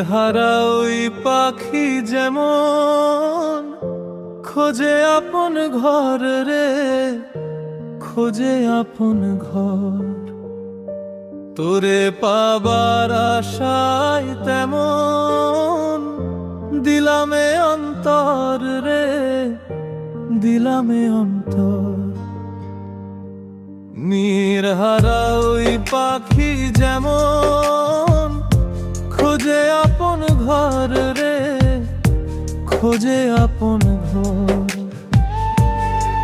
হারা ওই পাখি যেমন খোঁজে আপন ঘর রে, খোঁজে আপন ঘর। তোরে পাবার আশায় তেমন দিলামে অন্তর রে, দিলামে অন্তর। নির্হারা ওই পাখি যেমন খোঁজে আপন ঘর রে, খোঁজে আপন ঘর।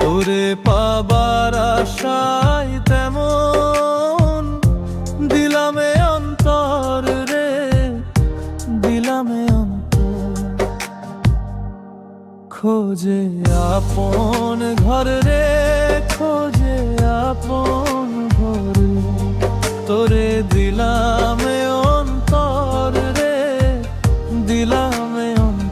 তোরে পাবার আশায় তেমন দিলামে অন্তর রে, দিলামে অন্তর। খোঁজে আপন ঘর রে, খোঁজে আপন ঘর। তোরে দিলামে অন্তর রে, দিলামে অন্তর।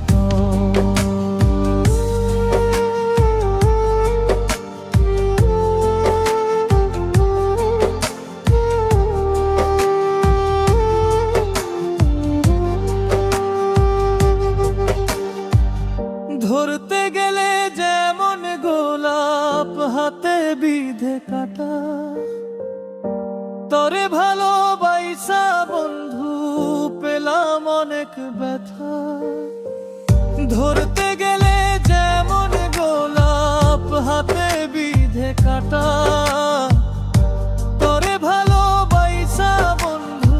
ধরতে গেলে যেমন গোলাপ হাতে বিধে কাটা, তরে ভালোবাসা বন্ধু পেলাম অনেক ব্যথা। ধরতে গেলে যেমন গোলাপ হাতে বিধে কাটা, তরে ভালোবাসা বন্ধু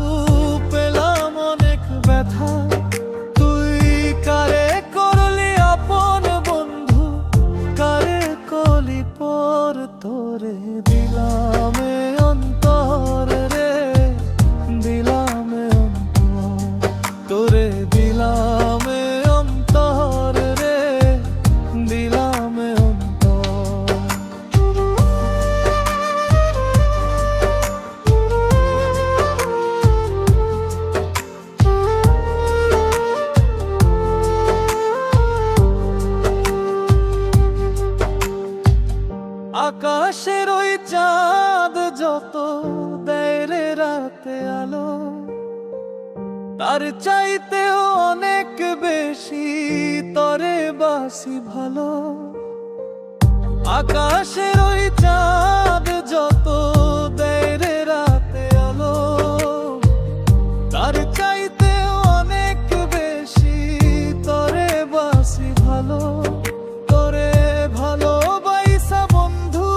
পেলাম অনেক ব্যথা। তুই কারে করলি আপন বন্ধু, কারে কলি পর। তোরে দিলামে অন্তর রে, দিলামে অন্তর। তোরে দিলামে অন্তর রে, দিলামে অন্তর। আকাশের ওই চাঁদ যত দেয় রে রাতে আলো, তার চাইতেও অনেক বেশি তরে বাসি ভালো। আকাশের ওই চাঁদ যত দেয় রে রাতে আলো, তার চাইতেও অনেক বেশি তরে বাসি ভালো। তোরে ভালোবাসা বন্ধু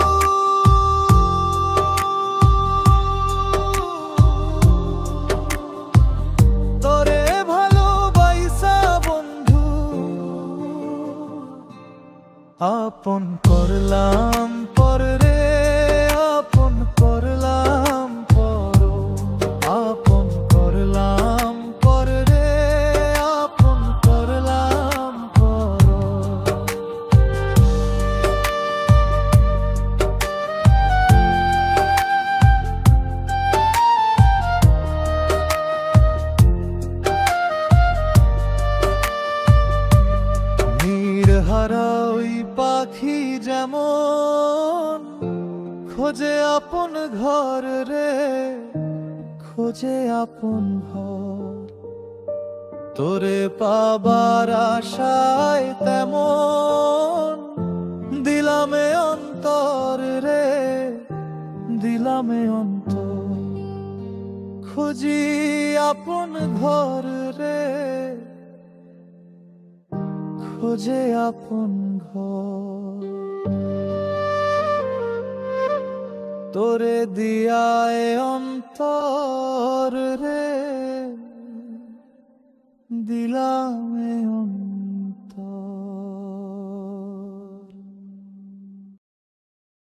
তোরে ভালোবাসা বন্ধু আপন করলাম পর রে, আপন করলাম পর। আপন করলাম পর রে, আপন করলাম পর। নির্হারা ওই পাখি যেমন খোঁজে আপন ঘর রে, খোঁজে আপন ঘর। তোরে পাবার আশায় তেমন দিলামে অন্তর রে, দিলামে অন্তর। খুঁজি আপন ঘর রে, খোঁজে আপন ঘর। তোরে দিয়ায় অন্তর রে, দিলামে